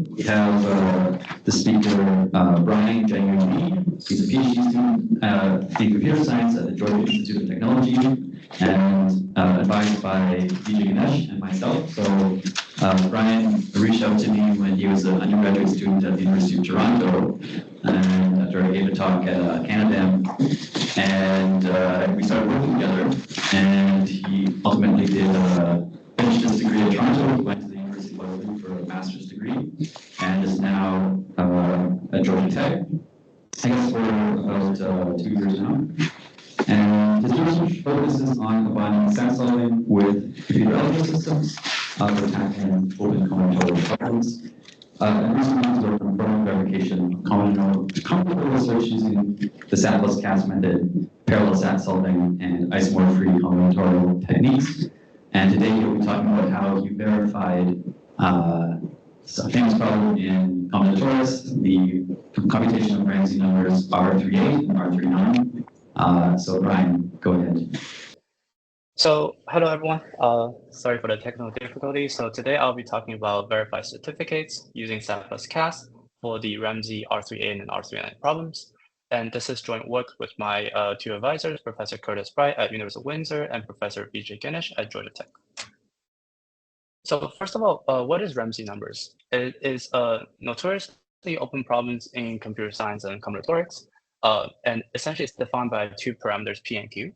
today. We have the speaker, Brian Zhengyu. He's a PhD student in computer science at the Georgia Institute of Technology and advised by Vijay Ganesh and myself. So Brian reached out to me when he was an undergraduate student at the University of Toronto, and after I gave a talk at Canada, and we started working together, and he ultimately did finish his degree at Toronto. He went to the University of Waterloo for a master's degree, and is now at Georgia Tech, I guess, for about 2 years now. And his research focuses on combining SAT solving with computer algebra systems for tackling open combinatorial problems. And recently he's worked on formal verification of combinatorial search using the SAT+CAS method, parallel SAT solving, and isomorph-free combinatorial techniques. And today he'll be talking about how he verified a famous problem in combinatorics, the computation of Ramsey numbers R38 and R39. So Brian, go ahead. So hello everyone. Sorry for the technical difficulty. So today I'll be talking about verified certificates using SAT+CAS for the Ramsey R38 and R39 problems. And this is joint work with my two advisors, Professor Curtis Bright at University of Windsor and Professor Vijay Ganesh at Georgia Tech. So first of all, what is Ramsey numbers? It is notoriously open problems in computer science and combinatorics. And essentially it's defined by two parameters, P and Q.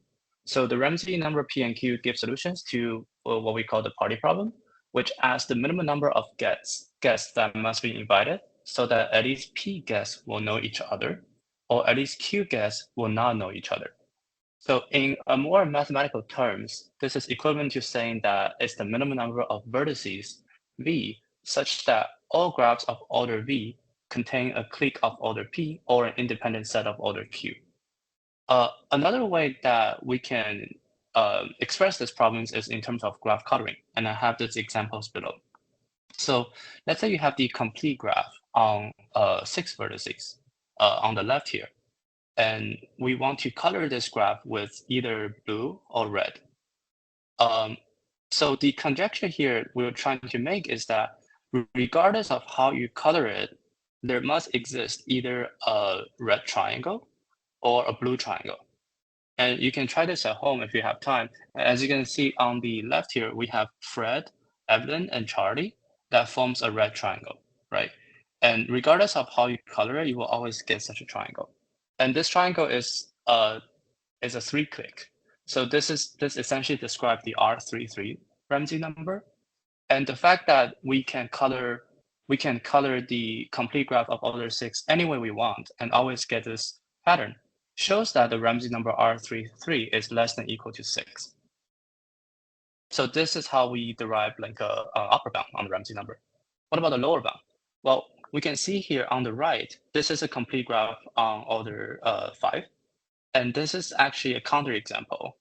So the Ramsey number P and Q give solutions to what we call the party problem, which asks the minimum number of guests that must be invited so that at least P guests will know each other, or at least Q guests will not know each other. So in a more mathematical terms, this is equivalent to saying that it's the minimum number of vertices V such that all graphs of order V contain a clique of order P or an independent set of order Q. Another way that we can express this problem is in terms of graph coloring, and I have these examples below. So let's say you have the complete graph on 6 vertices on the left here, and we want to color this graph with either blue or red. So the conjecture here we're trying to make is that regardless of how you color it, there must exist either a red triangle or a blue triangle. And you can try this at home if you have time. As you can see on the left here, we have Fred, Evelyn, and Charlie that forms a red triangle, right? And regardless of how you color it, you will always get such a triangle. And this triangle is a 3-clique. So this essentially describes the R33 Ramsey number. And the fact that we can color the complete graph of order 6 any way we want and always get this pattern shows that the Ramsey number R33 is less than or equal to 6. So this is how we derive like a upper bound on the Ramsey number. What about the lower bound? Well, we can see here on the right, this is a complete graph on order 5. And this is actually a counterexample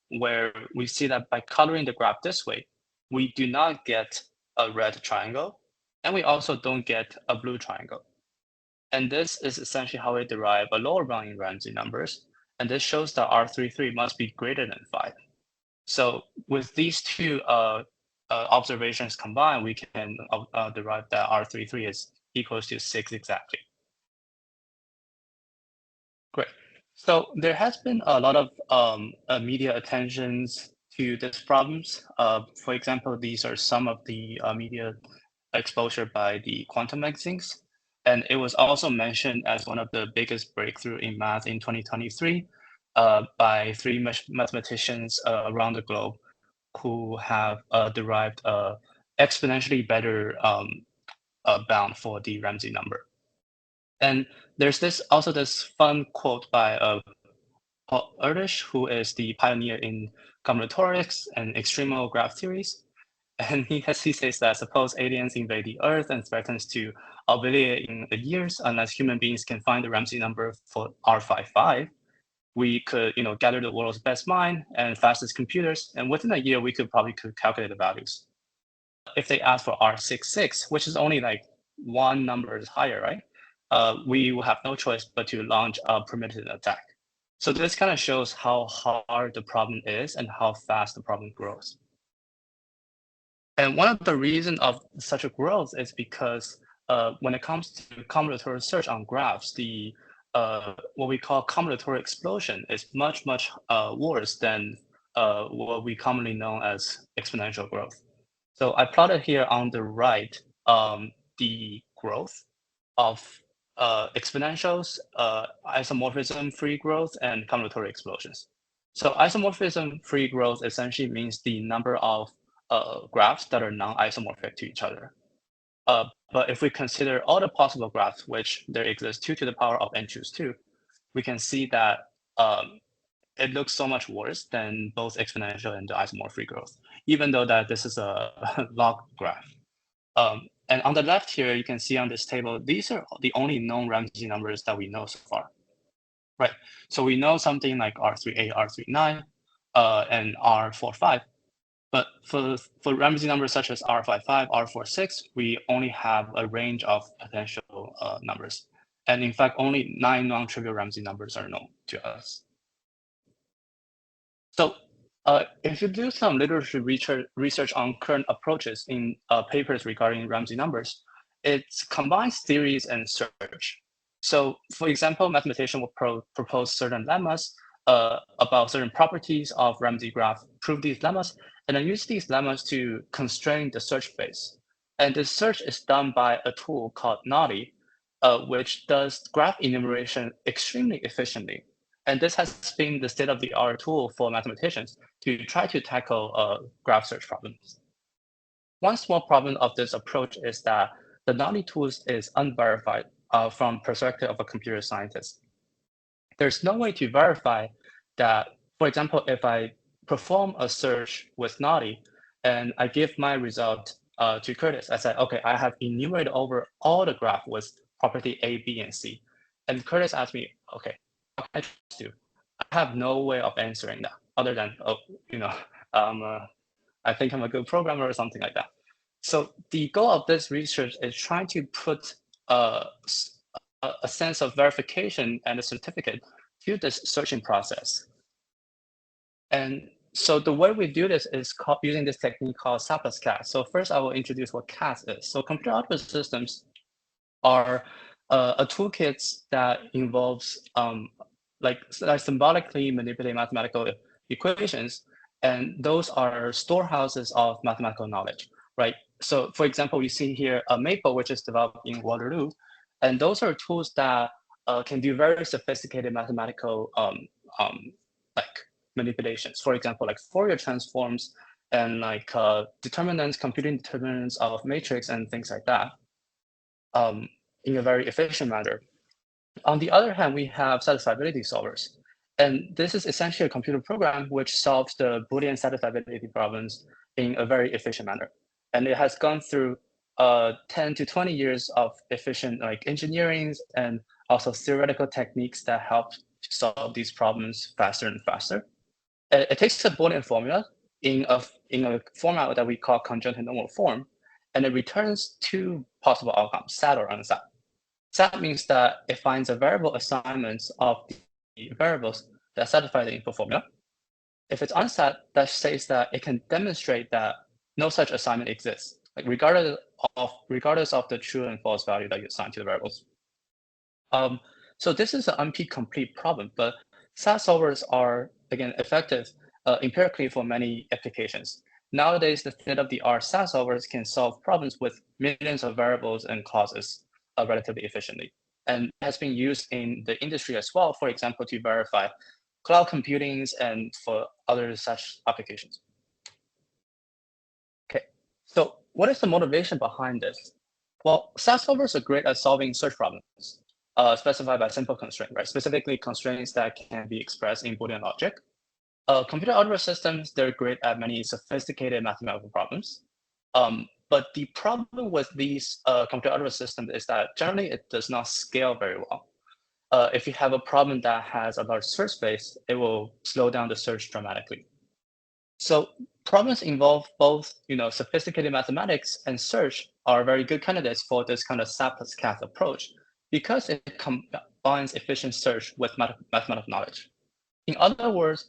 where we see that by coloring the graph this way, we do not get a red triangle, and we also don't get a blue triangle. And this is essentially how we derive a lower bound in Ramsey numbers. And this shows that R33 must be greater than 5. So with these two observations combined, we can derive that R33 is equals to 6 exactly. Great. So there has been a lot of media attentions to these problems. For example, these are some of the media exposure by the quantum magazines. And it was also mentioned as one of the biggest breakthrough in math in 2023 by 3 mathematicians around the globe who have derived exponentially better bound for the Ramsey number. And there's also this fun quote by Paul Erdős, who is the pioneer in combinatorics and extremal graph theories. And he says that suppose aliens invade the Earth and threatens to obliterate in the years unless human beings can find the Ramsey number for R55, we could gather the world's best mind and fastest computers, and within a year we could calculate the values. If they ask for R66, which is only like 1 number higher, right? We will have no choice but to launch a permitted attack. So this kind of shows how hard the problem is and how fast the problem grows. And one of the reasons of such a growth is because when it comes to combinatorial search on graphs, the what we call combinatorial explosion is much worse than what we commonly know as exponential growth. So I plotted here on the right the growth of exponentials, isomorphism-free growth, and combinatorial explosions. So isomorphism-free growth essentially means the number of graphs that are non-isomorphic to each other. But if we consider all the possible graphs, which there exists 2 to the power of n choose 2, we can see that it looks so much worse than both exponential and the isomorphic growth, even though that this is a log graph. And on the left here, you can see on this table, these are the only known Ramsey numbers that we know so far, right? So we know something like R3A, R39, and R45. But for Ramsey numbers such as R55, R46, we only have a range of potential numbers. And in fact, only 9 non-trivial Ramsey numbers are known to us. So if you do some literature research on current approaches in papers regarding Ramsey numbers, it combines theories and search. So for example, mathematicians will propose certain lemmas about certain properties of Ramsey graph, prove these lemmas, and then use these lemmas to constrain the search space. And this search is done by a tool called Naughty, which does graph enumeration extremely efficiently. And this has been the state-of-the-art tool for mathematicians to try to tackle graph search problems. One small problem of this approach is that the Naughty tools is unverified from perspective of a computer scientist. There's no way to verify that, for example, if I perform a search with Naughty and I give my result to Curtis, I said, okay, I have enumerated over all the graph with property A, B, and C. And Curtis asked me, okay, how can I trust you? I have no way of answering that other than, oh, I think I'm a good programmer or something like that. So the goal of this research is trying to put a sense of verification and a certificate to this searching process. And so the way we do this is using this technique called SAT+CAS. So first I will introduce what CAS is. So computer algebra systems are a toolkit that involves like symbolically manipulate mathematical equations, and those are storehouses of mathematical knowledge, right? So for example, you see here a Maple, which is developed in Waterloo, and those are tools that can do very sophisticated mathematical like manipulations. For example, like Fourier transforms and like determinants, computing determinants of matrix and things like that in a very efficient manner. On the other hand, we have satisfiability solvers. And this is essentially a computer program which solves the Boolean satisfiability problems in a very efficient manner. And it has gone through 10 to 20 years of efficient like engineering and also theoretical techniques that help to solve these problems faster and faster. It takes a Boolean formula in a format that we call conjunctive normal form, and it returns 2 possible outcomes, SAT or unsat. SAT means that it finds a variable assignments of the variables that satisfy the input formula. If it's unsat, that says that it can demonstrate that no such assignment exists, like regardless of the true and false value that you assign to the variables. So this is an NP-complete problem, but SAT solvers are, again, effective empirically for many applications. Nowadays, the state-of-the-art SAT solvers can solve problems with millions of variables and clauses relatively efficiently. And has been used in the industry as well, for example, to verify cloud computing and for other such applications. Okay, so what is the motivation behind this? Well, SAT solvers are great at solving search problems specified by simple constraints, right? Specifically constraints that can be expressed in Boolean logic. Computer algebra systems, they're great at many sophisticated mathematical problems. But the problem with these computer algebra systems is that generally it does not scale very well. If you have a problem that has a large search space, it will slow down the search dramatically. So problems involve both, sophisticated mathematics and search are very good candidates for this kind of SAT+CAS approach because it combines efficient search with mathematical knowledge. In other words,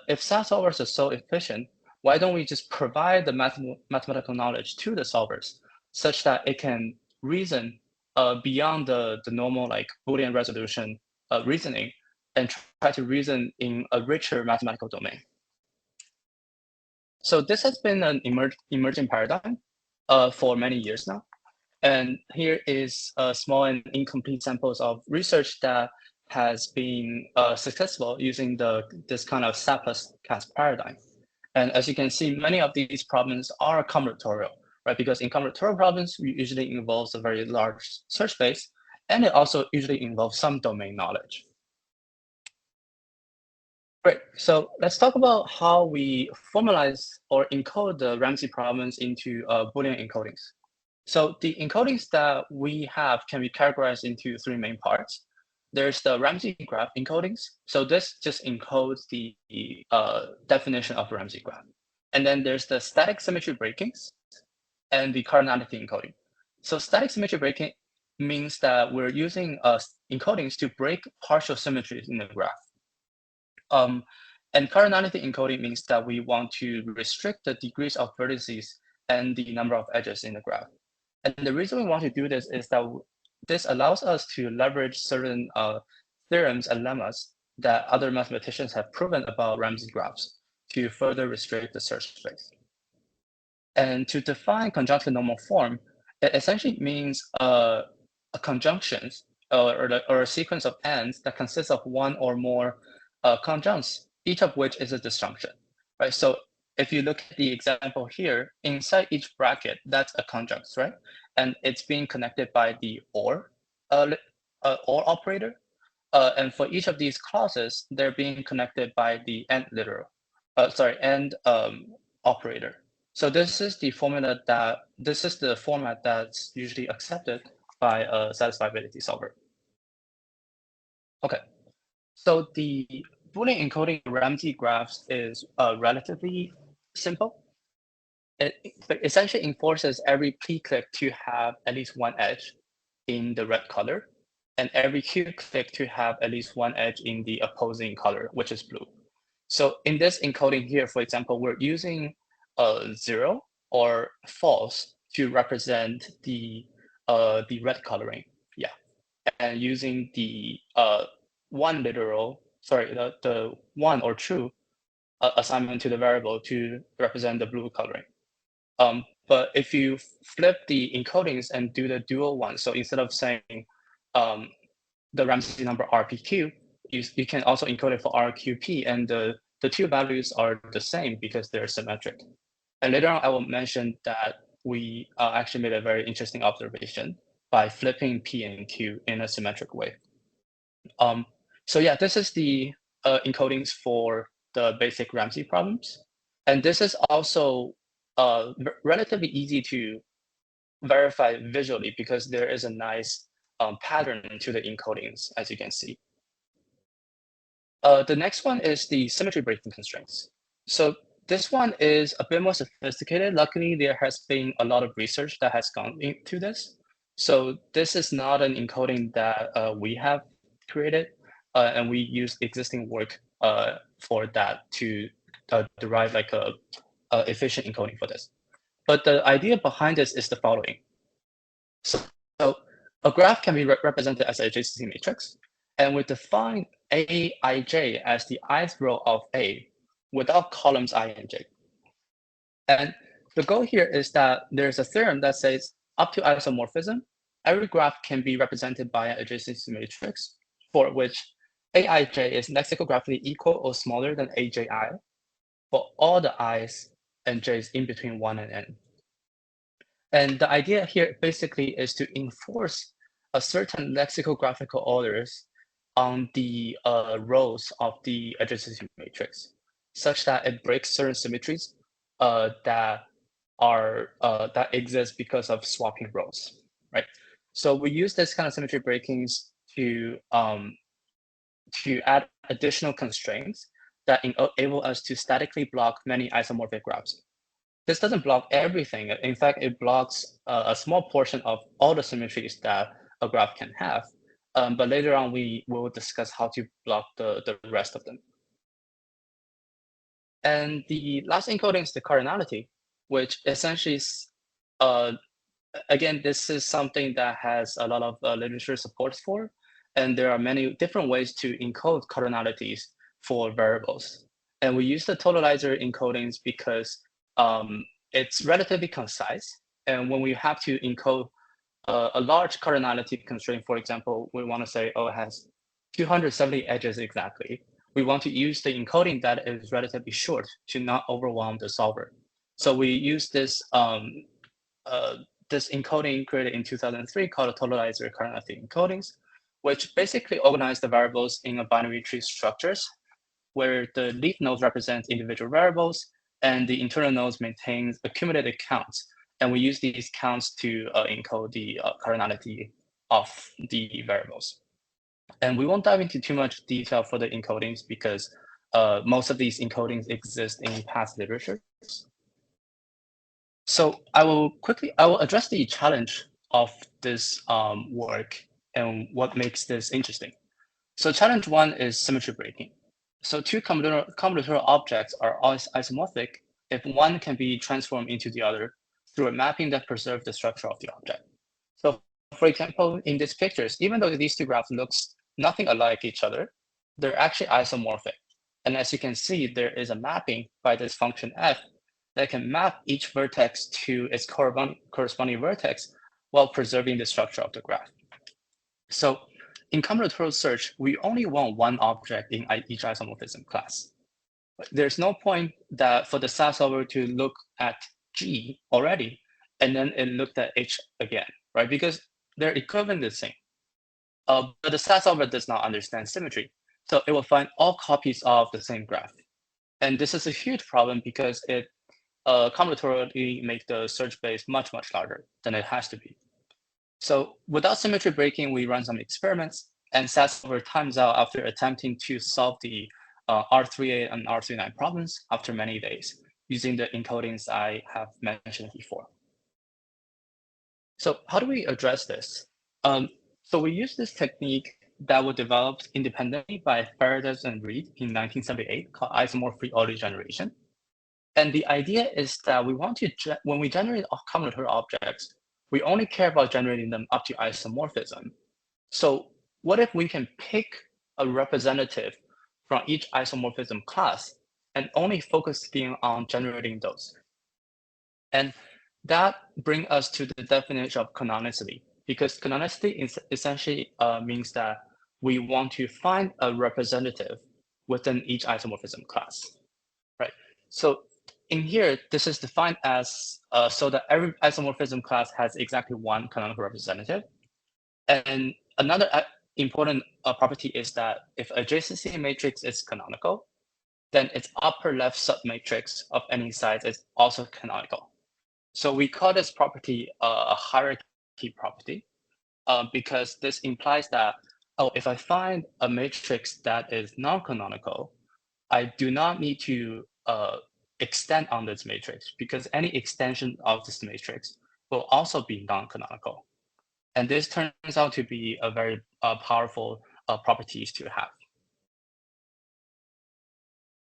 if SAT solvers are so efficient, why don't we just provide the mathematical knowledge to the solvers such that it can reason beyond the normal like Boolean resolution reasoning and try to reason in a richer mathematical domain. So this has been an emerging paradigm for many years now. And here is small and incomplete samples of research that has been successful using this kind of SAT+CAS paradigm. And as you can see, many of these problems are combinatorial, right? Because in combinatorial problems, we usually involves a very large search space, and it also usually involves some domain knowledge. Great. So let's talk about how we formalize or encode the Ramsey problems into Boolean encodings. So the encodings that we have can be categorized into three main parts. There's the Ramsey graph encodings. So this just encodes the definition of Ramsey graph. And then there's the static symmetry breakings and the cardinality encoding. So static symmetry breaking means that we're using encodings to break partial symmetries in the graph. And cardinality encoding means that we want to restrict the degrees of vertices and the number of edges in the graph. And the reason we want to do this is that this allows us to leverage certain theorems and lemmas that other mathematicians have proven about Ramsey graphs to further restrict the search space. And to define conjunctive normal form, it essentially means a conjunction or a sequence of ends that consists of one or more conjuncts, each of which is a disjunction, right? So if you look at the example here, inside each bracket, that's a conjunct, right? And it's being connected by the or operator. And for each of these clauses, they're being connected by the and operator. So this is the format that's usually accepted by a satisfiability solver. Okay, so the Boolean encoding Ramsey graphs is relatively simple. It essentially enforces every p-clique to have at least one edge in the red color, and every q-clique to have at least one edge in the opposing color, which is blue. So in this encoding here, for example, we're using 0 or false to represent the red coloring, yeah, and using the the one or true assignment to the variable to represent the blue coloring. But if you flip the encodings and do the dual one, so instead of saying the Ramsey number RPQ, you can also encode it for RQP, and the two values are the same because they're symmetric. And later on, I will mention that we actually made a very interesting observation by flipping P and Q in a symmetric way. So yeah, this is the encodings for the basic Ramsey problems. And this is also relatively easy to verify visually because there is a nice pattern to the encodings, as you can see. The next one is the symmetry breaking constraints. So this one is a bit more sophisticated. Luckily, there has been a lot of research that has gone into this. So this is not an encoding that we have created, and we use existing work for that to derive like a efficient encoding for this. But the idea behind this is the following. So a graph can be represented as a adjacency matrix, and we define Aij as the ith row of A without columns I and j. And the goal here is that there's a theorem that says up to isomorphism, every graph can be represented by an adjacency matrix for which Aij is lexicographically equal or smaller than Aj for all the i's and j's in between 1 and n. And the idea here basically is to enforce a certain lexicographical orders on the rows of the adjacency matrix, such that it breaks certain symmetries that exist because of swapping rows, right? So we use this kind of symmetry breakings to add additional constraints that enable us to statically block many isomorphic graphs. This doesn't block everything. In fact, it blocks a small portion of all the symmetries that a graph can have. But later on, we will discuss how to block the rest of them. And the last encoding is the cardinality, which essentially again, this is something that has a lot of literature support for, and there are many different ways to encode cardinalities for variables. And we use the totalizer encodings because it's relatively concise. And when we have to encode a large cardinality constraint, for example, we want to say, oh, it has 270 edges exactly. We want to use the encoding that is relatively short to not overwhelm the solver. So we use this this encoding created in 2003 called totalizer cardinality encodings, which basically organize the variables in a binary tree structures, where the leaf nodes represent individual variables and the internal nodes maintain accumulated counts. And we use these counts to encode the cardinality of the variables. And we won't dive into too much detail for the encodings because most of these encodings exist in past literature. So I will address the challenge of this work and what makes this interesting. So challenge one is symmetry breaking. So two combinatorial objects are always isomorphic if one can be transformed into the other through a mapping that preserves the structure of the object. So for example, in these pictures, even though these two graphs looks nothing alike each other, they're actually isomorphic. And as you can see, there is a mapping by this function f that can map each vertex to its corresponding vertex while preserving the structure of the graph. So in combinatorial search, we only want one object in each isomorphism class. There's no point that for the SAS solver to look at G already, and then it looked at H again, right? Because they're equivalent the same. But the SAS solver does not understand symmetry. So it will find all copies of the same graph. And this is a huge problem because it combinatorially make the search base much, much larger than it has to be. So without symmetry breaking, we run some experiments, and SAS solver times out after attempting to solve the R38 and R39 problems after many days using the encodings I have mentioned before. So how do we address this? So we use this technique that was developed independently by Vertices and Reed in 1978 called isomorphic auto generation. And the idea is that we want to, when we generate combinatorial objects, we only care about generating them up to isomorphism. So what if we can pick a representative from each isomorphism class and only focusing on generating those? And that brings us to the definition of canonicity, because canonicity is essentially means that we want to find a representative within each isomorphism class, right? So in here, this is defined as so that every isomorphism class has exactly one canonical representative. And another important property is that if adjacency matrix is canonical, then its upper left submatrix of any size is also canonical. So we call this property a hierarchy property because this implies that, oh, if I find a matrix that is non-canonical, I do not need to extend on this matrix because any extension of this matrix will also be non-canonical. And this turns out to be a very powerful properties to have.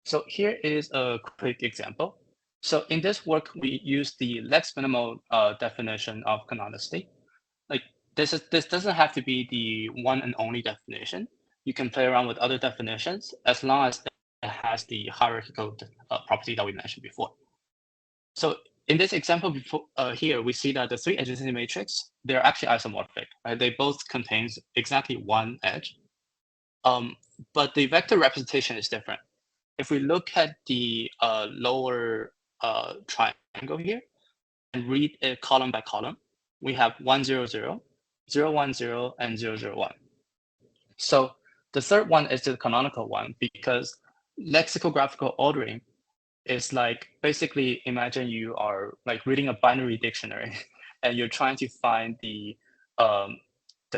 So here is a quick example. So in this work, we use the lex minimal definition of canonicity. Like this doesn't have to be the one and only definition. You can play around with other definitions as long as it has the hierarchical property that we mentioned before. So in this example before, here, we see that the three adjacency matrix, they're actually isomorphic, right? They both contains exactly one edge. But the vector representation is different. If we look at the lower triangle here and read it column by column, we have 1, 0, 0, 0, 1, 0, and 0, 0, 1. So the third one is the canonical one because lexicographical ordering is like basically imagine you are like reading a binary dictionary and you're trying to find the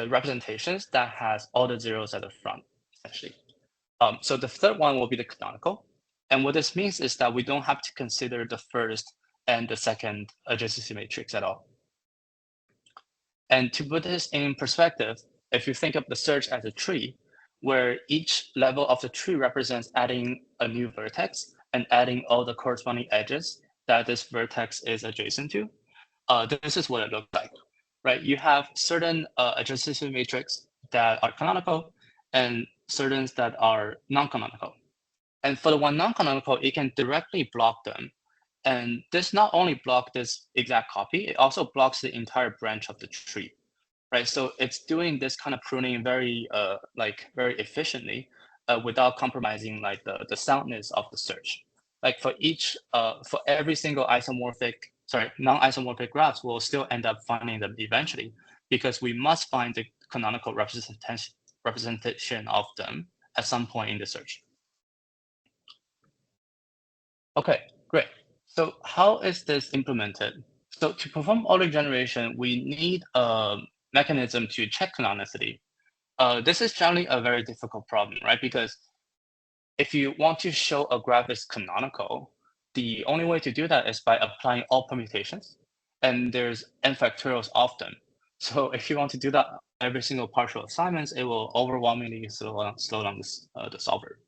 representations that has all the zeros at the front, essentially. So the third one will be the canonical. And what this means is that we don't have to consider the first and the second adjacency matrix at all. And to put this in perspective, if you think of the search as a tree, where each level of the tree represents adding a new vertex and adding all the corresponding edges that this vertex is adjacent to, this is what it looks like, right? You have certain adjacency matrix that are canonical and certain that are non-canonical. And for the one non-canonical, it can directly block them. And this not only blocks this exact copy, it also blocks the entire branch of the tree, right? So it's doing this kind of pruning very very efficiently without compromising like the soundness of the search. Like for every single non-isomorphic graphs, we'll still end up finding them eventually because we must find the canonical representation of them at some point in the search. Okay, great. So how is this implemented? So to perform order generation, we need a mechanism to check canonicity. This is generally a very difficult problem, right? Because if you want to show a graph is canonical, the only way to do that is by applying all permutations, and there's n factorials of them. So if you want to do that every single partial assignments, it will overwhelmingly slow down the solver.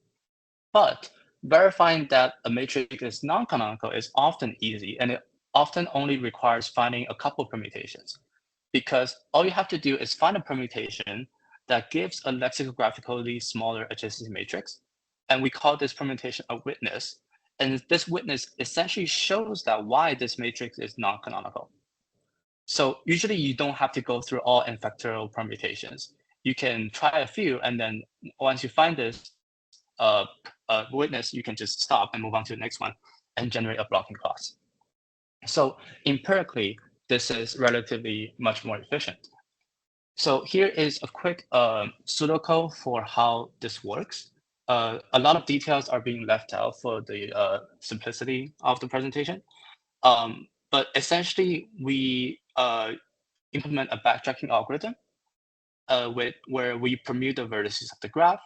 But verifying that a matrix is non-canonical is often easy, and it often only requires finding a couple permutations, because all you have to do is find a permutation that gives a lexicographically smaller adjacency matrix, and we call this permutation a witness. And this witness essentially shows that why this matrix is non-canonical. So usually you don't have to go through all n factorial permutations. You can try a few, and then once you find this witness, you can just stop and move on to the next one and generate a blocking clause. So empirically, this is relatively much more efficient. So here is a quick pseudocode for how this works. A lot of details are being left out for the simplicity of the presentation. But essentially, we implement a backtracking algorithm where we permute the vertices of the graph,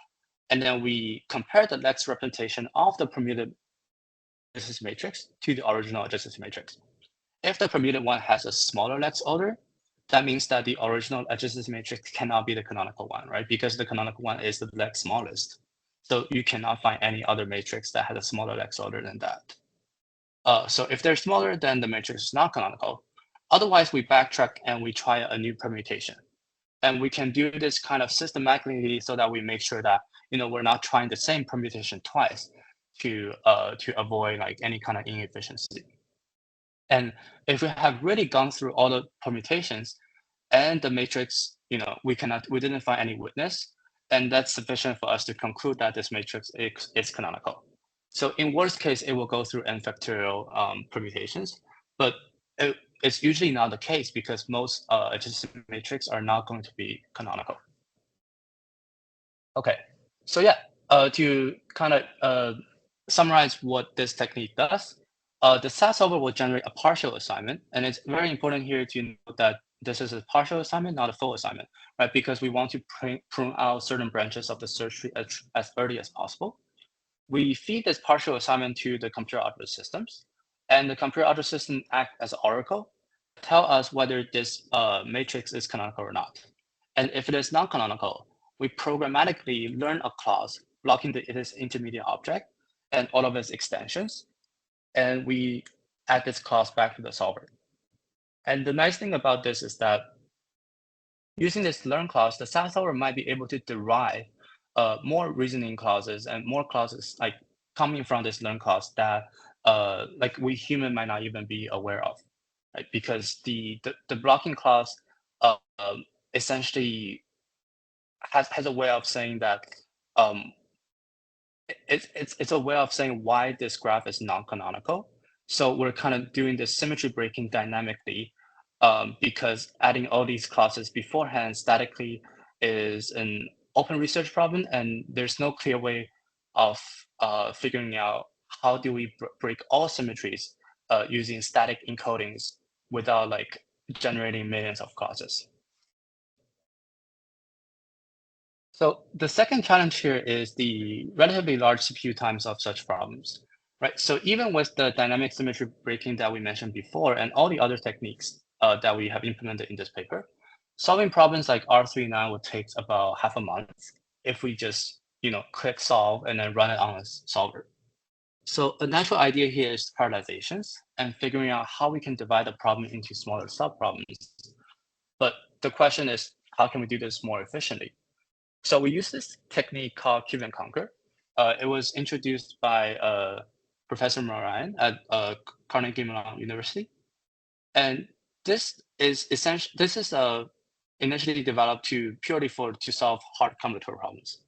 and then we compare the lex representation of the permuted adjacency matrix to the original adjacency matrix. If the permuted one has a smaller lex order, that means that the original adjacency matrix cannot be the canonical one, right? Because the canonical one is the lex smallest. So you cannot find any other matrix that has a smaller lex order than that. So if they're smaller, then the matrix is not canonical. Otherwise, we backtrack and we try a new permutation. And we can do this kind of systematically so that we make sure that we're not trying the same permutation twice to avoid like any kind of inefficiency. And if we have really gone through all the permutations and the matrix, we didn't find any witness, and that's sufficient for us to conclude that this matrix is canonical. So in worst case, it will go through n factorial permutations, but it's usually not the case because most adjacency matrix are not going to be canonical. Okay, so yeah, to kind of summarize what this technique does, the SAT solver will generate a partial assignment, and it's very important here to note that this is a partial assignment, not a full assignment, right? Because we want to prune out certain branches of the search tree as early as possible. We feed this partial assignment to the computer algebra systems, and the computer algebra system act as an oracle, tell us whether this matrix is canonical or not. And if it is non-canonical, we programmatically learn a clause blocking its intermediate object and all of its extensions, and we add this clause back to the solver. And the nice thing about this is that using this learn clause, the SAT solver might be able to derive more reasoning clauses and more clauses like coming from this learn clause that like we human might not even be aware of, right? Because the blocking clause essentially has a way of saying that it's a way of saying why this graph is non-canonical. So we're kind of doing this symmetry breaking dynamically because adding all these clauses beforehand statically is an open research problem, and there's no clear way of figuring out how do we break all symmetries using static encodings without like generating millions of clauses. So the second challenge here is the relatively large CPU times of such problems, right? So even with the dynamic symmetry breaking that we mentioned before and all the other techniques that we have implemented in this paper, solving problems like R39 would take about half a month if we just click solve and then run it on a solver. So a natural idea here is parallelizations and figuring out how we can divide the problem into smaller subproblems. But the question is, how can we do this more efficiently? So we use this technique called cube and conquer. It was introduced by Professor Moran at Carnegie Mellon University. And this is essentially, this is initially developed purely to solve hard combinatorial problems.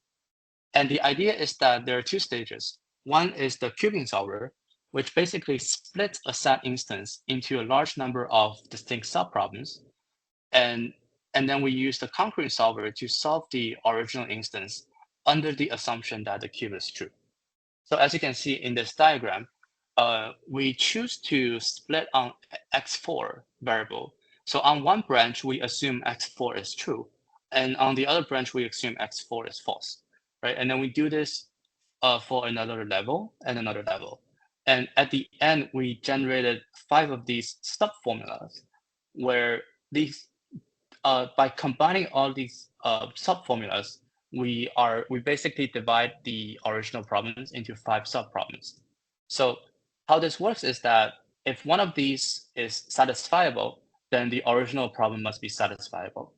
And the idea is that there are two stages. One is the cubing solver, which basically splits a SAT instance into a large number of distinct subproblems. And then we use the conquering solver to solve the original instance under the assumption that the cube is true. So as you can see in this diagram, we choose to split on x4 variable. So on one branch, we assume x4 is true. And on the other branch, we assume x4 is false, right? And then we do this for another level and another level. And at the end, we generated 5 of these sub-formulas where these, by combining all these sub-formulas, we basically divide the original problems into 5 sub-problems. So how this works is that if one of these is satisfiable, then the original problem must be satisfiable,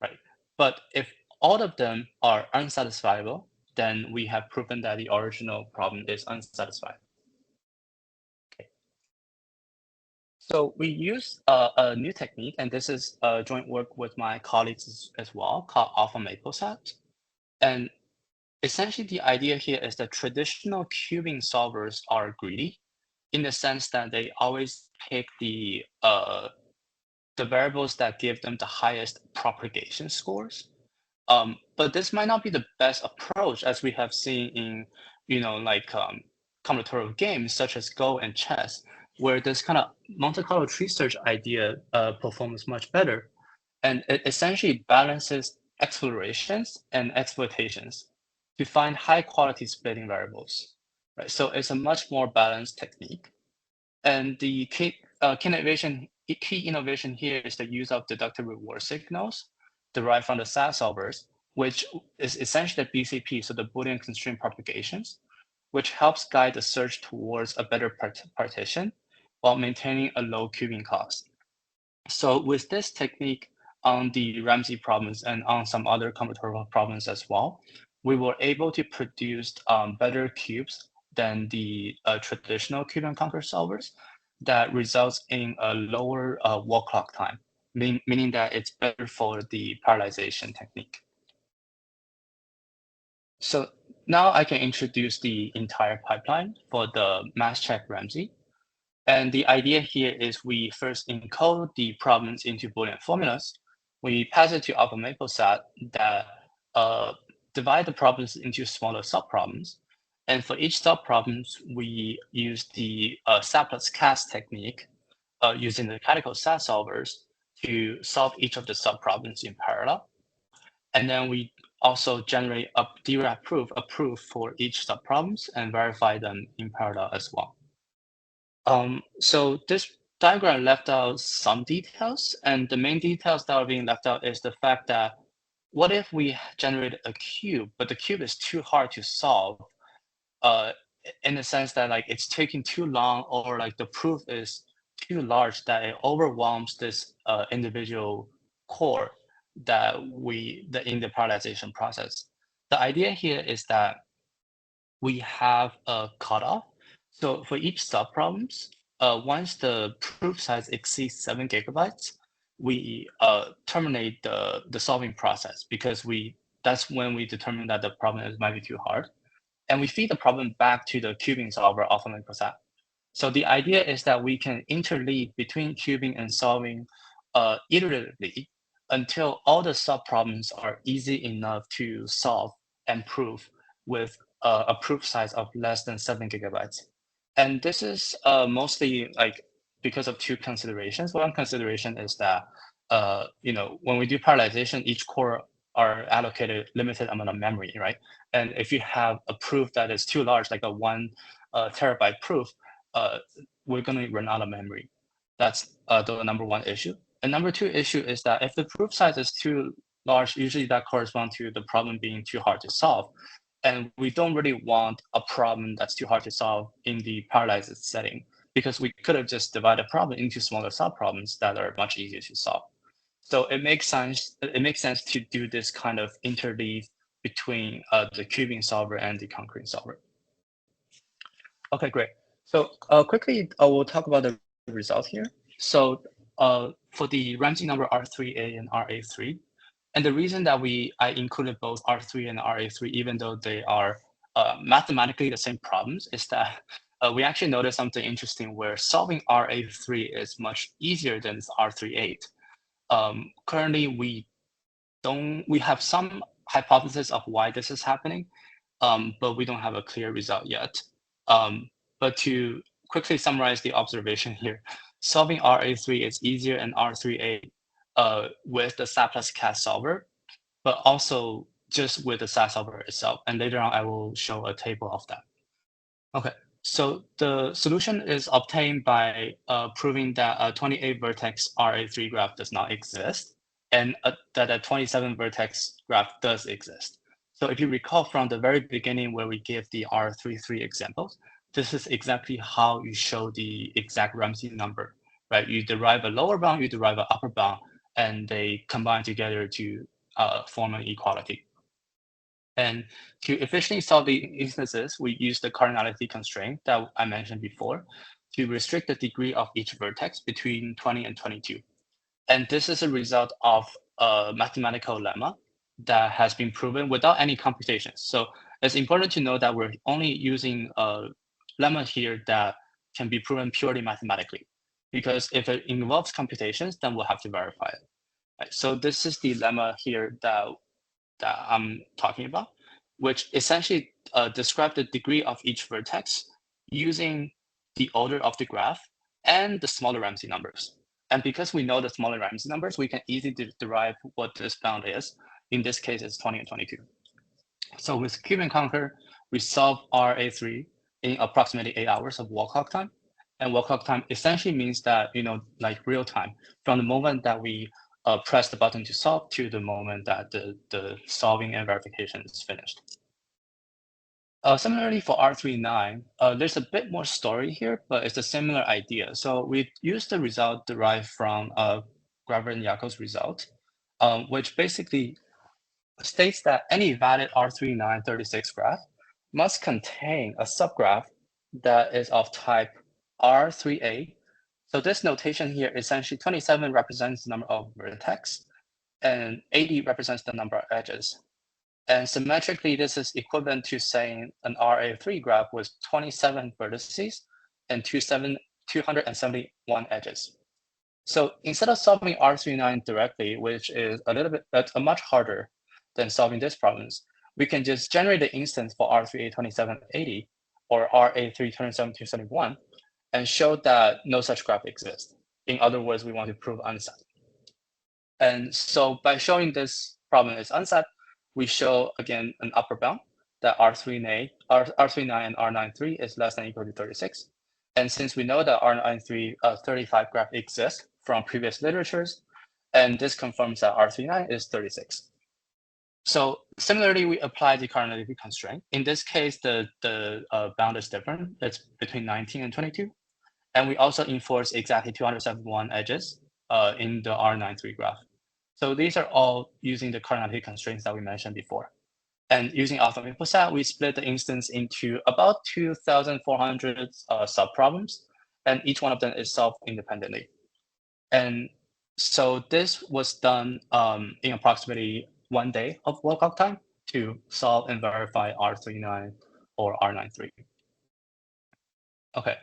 right? But if all of them are unsatisfiable, then we have proven that the original problem is unsatisfied. Okay. So we use a new technique, and this is a joint work with my colleagues as well, called alpha MapleSat. And essentially, the idea here is that traditional cubing solvers are greedy in the sense that they always pick the variables that give them the highest propagation scores. But this might not be the best approach, as we have seen in, like combinatorial games such as Go and chess, where this kind of Monte Carlo tree search idea performs much better. And it essentially balances explorations and exploitations to find high quality splitting variables, right? So it's a much more balanced technique. And the key innovation here is the use of deductive reward signals derived from the SAT solvers, which is essentially the BCP, so the Boolean constraint propagations, which helps guide the search towards a better partition while maintaining a low cubing cost. So with this technique on the Ramsey problems and on some other combinatorial problems as well, we were able to produce better cubes than the traditional cube and conquer solvers that results in a lower wall clock time, meaning that it's better for the parallelization technique. So now I can introduce the entire pipeline for the MathCheck Ramsey. And the idea here is we first encode the problems into Boolean formulas. We pass it to alpha MapleSat that divide the problems into smaller subproblems. And for each subproblems, we use the SAT+CAS technique using the canonical SAT solvers to solve each of the subproblems in parallel. And then we also generate a Dirac proof, a proof for each subproblems, and verify them in parallel as well. So this diagram left out some details, and the main details that are being left out is the fact that what if we generate a cube, but the cube is too hard to solve, in the sense that like it's taking too long, or like the proof is too large that it overwhelms this individual core that in the parallelization process. The idea here is that we have a cutoff. So for each subproblems, once the proof size exceeds 7 gigabytes, we terminate the solving process, because that's when we determine that the problem might be too hard. And we feed the problem back to the cubing solver alpha MapleSat. So the idea is that we can interleave between cubing and solving iteratively until all the subproblems are easy enough to solve and prove with a proof size of less than 7 gigabytes. And this is mostly like because of two considerations. One consideration is that when we do parallelization, each core are allocated limited amount of memory, right? And if you have a proof that is too large, like a 1 terabyte proof, we're going to run out of memory. That's the number one issue. And number two issue is that if the proof size is too large, usually that corresponds to the problem being too hard to solve. And we don't really want a problem that's too hard to solve in the parallelized setting, because we could have just divided a problem into smaller subproblems that are much easier to solve. So it makes sense. It makes sense to do this kind of interleave between the cubing solver and the concurrent solver. Okay, great. So quickly, I will talk about the result here. So for the Ramsey number R3A and RA3, and the reason that I included both R3 and RA3, even though they are mathematically the same problems, is that we actually noticed something interesting where solving RA3 is much easier than R38. Currently, we have some hypothesis of why this is happening, but we don't have a clear result yet. But to quickly summarize the observation here, solving RA3 is easier in R3A with the SAT+CAS solver, but also just with the SAS solver itself. And later on, I will show a table of that. Okay, so the solution is obtained by proving that a 28 vertex RA3 graph does not exist, and that a 27 vertex graph does exist. So if you recall from the very beginning where we gave the R33 examples, this is exactly how you show the exact Ramsey number, right? You derive a lower bound, you derive an upper bound, and they combine together to form an equality. And to efficiently solve the instances, we use the cardinality constraint that I mentioned before to restrict the degree of each vertex between 20 and 22. And this is a result of a mathematical lemma that has been proven without any computations. So it's important to know that we're only using a lemma here that can be proven purely mathematically, because if it involves computations, then we'll have to verify it. Right? So this is the lemma here that I'm talking about, which essentially describe the degree of each vertex using the order of the graph and the smaller Ramsey numbers. And because we know the smaller Ramsey numbers, we can easily derive what this bound is. In this case, it's 20 and 22. So with cube and conquer, we solve RA3 in approximately 8 hours of walk clock time. And walk clock time essentially means that, like real time, from the moment that we press the button to solve to the moment that the solving and verification is finished. Similarly for R39, there's a bit more story here, but it's a similar idea. So we use the result derived from Graver and Yakov's result, which basically states that any valid R3936 graph must contain a subgraph that is of type R3A. So this notation here, essentially 27 represents the number of vertex and 80 represents the number of edges. And symmetrically, this is equivalent to saying an RA3 graph with 27 vertices and 271 edges. So instead of solving R39 directly, which is that's much harder than solving these problems, we can just generate the instance for R3A2780 or RA32771 and show that no such graph exists. In other words, we want to prove unset. And so by showing this problem is unset, we show again an upper bound that R39 and R93 is less than or equal to 36. And since we know that R93 35 graph exists from previous literatures, and this confirms that R39 is 36. So similarly, we apply the cardinality constraint. In this case, the bound is different. It's between 19 and 22. And we also enforce exactly 271 edges in the R93 graph. So these are all using the cardinality constraints that we mentioned before. And using alpha InfoSat, we split the instance into about 2,400 subproblems, and each one of them is solved independently. And so this was done in approximately 1 day of walk clock time to solve and verify R39 or R93. Okay,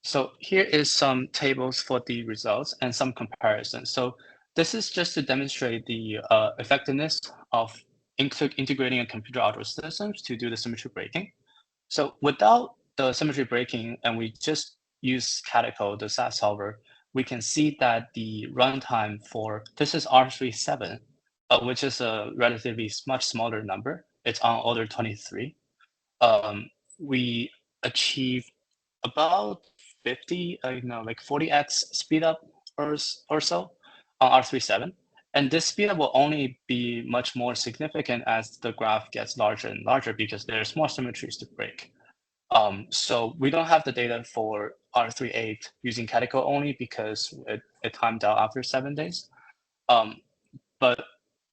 so here is some tables for the results and some comparisons. So this is just to demonstrate the effectiveness of integrating a computer algebra systems to do the symmetry breaking. So without the symmetry breaking, and we just use Calico, the SAS solver, we can see that the runtime for, this is R37, which is a relatively much smaller number. It's on order 23. We achieve about 50, like 40x speed up or so on R37. And this speedup will only be much more significant as the graph gets larger and larger because there's more symmetries to break. So we don't have the data for R38 using Calico only because it timed out after 7 days. But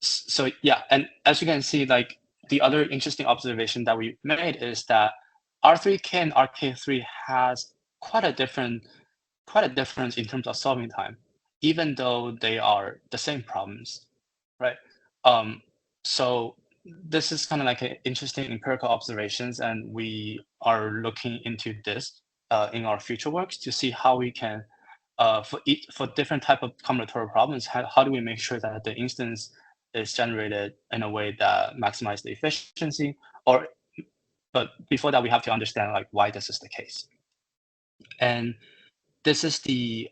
so yeah, and as you can see, like the other interesting observation that we made is that R3K and RK3 has quite a difference in terms of solving time, even though they are the same problems, right? So this is kind of like an interesting empirical observations, and we are looking into this in our future works to see how we can, for different type of combinatorial problems, how do we make sure that the instance is generated in a way that maximizes the efficiency, but before that, we have to understand like why this is the case. And this is the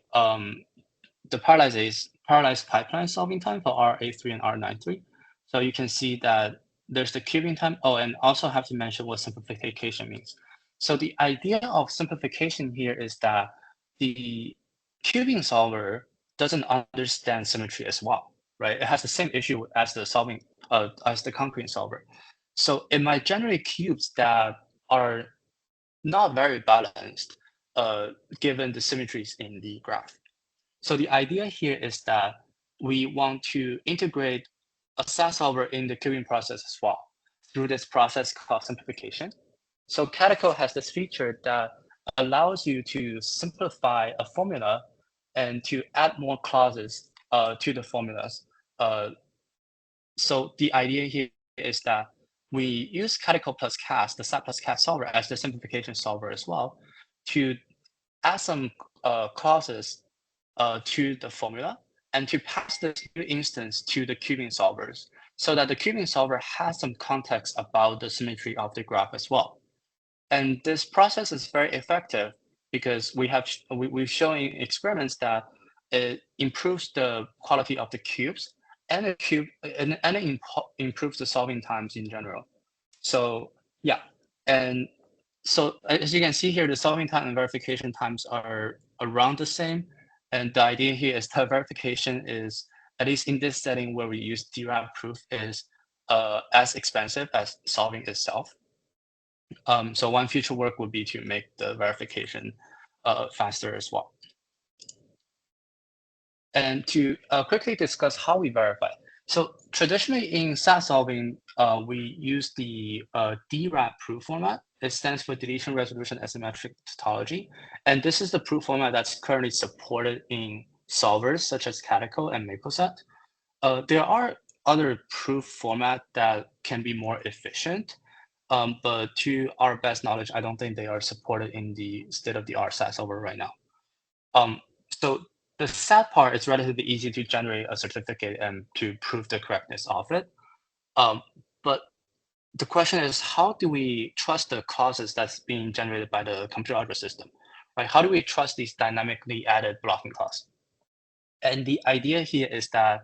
parallelized pipeline solving time for RA3 and R93. So you can see that there's the cubing time. Oh, and also have to mention what simplification means. So the idea of simplification here is that the cubing solver doesn't understand symmetry as well, right? It has the same issue as the concrete solver. So it might generate cubes that are not very balanced given the symmetries in the graph. So the idea here is that we want to integrate a SAT solver in the cubing process as well through this process called simplification. So Calico has this feature that allows you to simplify a formula and to add more clauses to the formulas. So the idea here is that we use Calico plus CAS, the SAT+CAS solver, as the simplification solver as well, to add some clauses to the formula and to pass this new instance to the cubing solvers so that the cubing solver has some context about the symmetry of the graph as well. And this process is very effective because we've shown in experiments that it improves the quality of the cubes and it improves the solving times in general. So yeah, and so as you can see here, the solving time and verification times are around the same. And the idea here is that verification is, at least in this setting where we use DRAM proof, is as expensive as solving itself. So one future work would be to make the verification faster as well. And to quickly discuss how we verify. So traditionally in SAT solving, we use the DRAP proof format. It stands for deletion resolution asymmetric tautology. And this is the proof format that's currently supported in solvers such as Calico and MapleSet. There are other proof format that can be more efficient, but to our best knowledge, I don't think they are supported in the state-of-the-art SAT solver right now. So the SAT part is relatively easy to generate a certificate and to prove the correctness of it. But the question is, how do we trust the clauses that's being generated by the computer algebra system? Right? How do we trust these dynamically added blocking clauses? And the idea here is that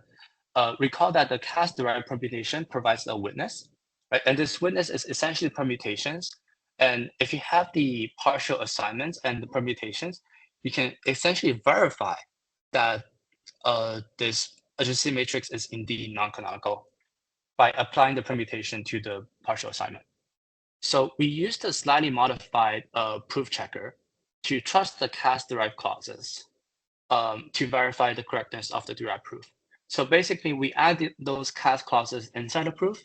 recall that the CAS-derived permutation provides a witness, right? And this witness is essentially permutations. And if you have the partial assignments and the permutations, you can essentially verify that this adjacency matrix is indeed non-canonical by applying the permutation to the partial assignment. So we used a slightly modified proof checker to trust the CAS-derived clauses to verify the correctness of the derived proof. So basically, we add those CAS clauses inside the proof,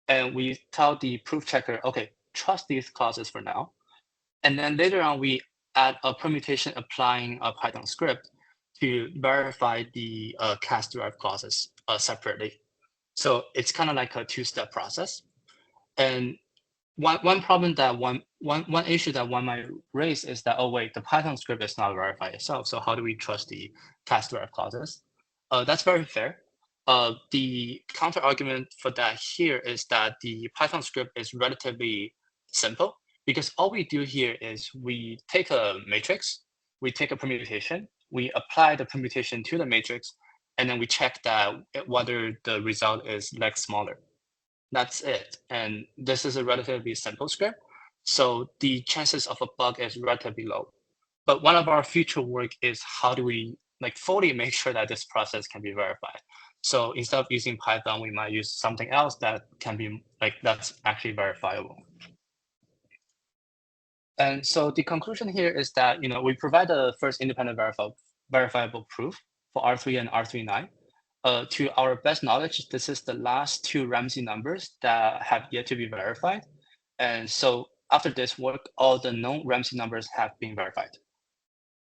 and we tell the proof checker, okay, trust these clauses for now. And then later on, we add a permutation applying a Python script to verify the CAS-derived clauses separately. So it's kind of like a two-step process. And one problem that one issue that one might raise is that, oh wait, the Python script is not verified itself. So how do we trust the CAS-derived clauses? That's very fair. The counter argument for that here is that the Python script is relatively simple because all we do here is we take a matrix, we take a permutation, we apply the permutation to the matrix, and then we check that whether the result is leg smaller. That's it. And this is a relatively simple script. So the chances of a bug is relatively low. But one of our future work is how do we like fully make sure that this process can be verified. So instead of using Python, we might use something else that can be that's actually verifiable. And so the conclusion here is that we provide the first independent verifiable proof for R3 and R39. To our best knowledge, this is the last two Ramsey numbers that have yet to be verified. And so after this work, all the known Ramsey numbers have been verified.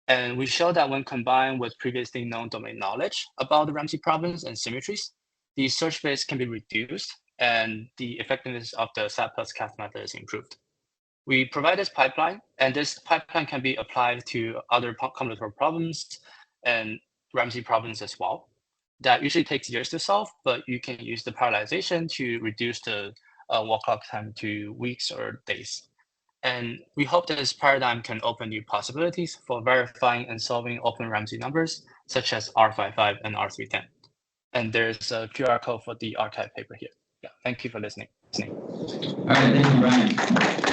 And we show that when combined with previously known domain knowledge about the Ramsey problems and symmetries, the search space can be reduced and the effectiveness of the SAT+CAS method is improved. We provide this pipeline, and this pipeline can be applied to other combinatorial problems and Ramsey problems as well. That usually takes years to solve, but you can use the parallelization to reduce the walk clock time to weeks or days. And we hope that this paradigm can open new possibilities for verifying and solving open Ramsey numbers, such as R55 and R310. And there's a QR code for the archive paper here. Yeah, thank you for listening. All right, thank you, Brian.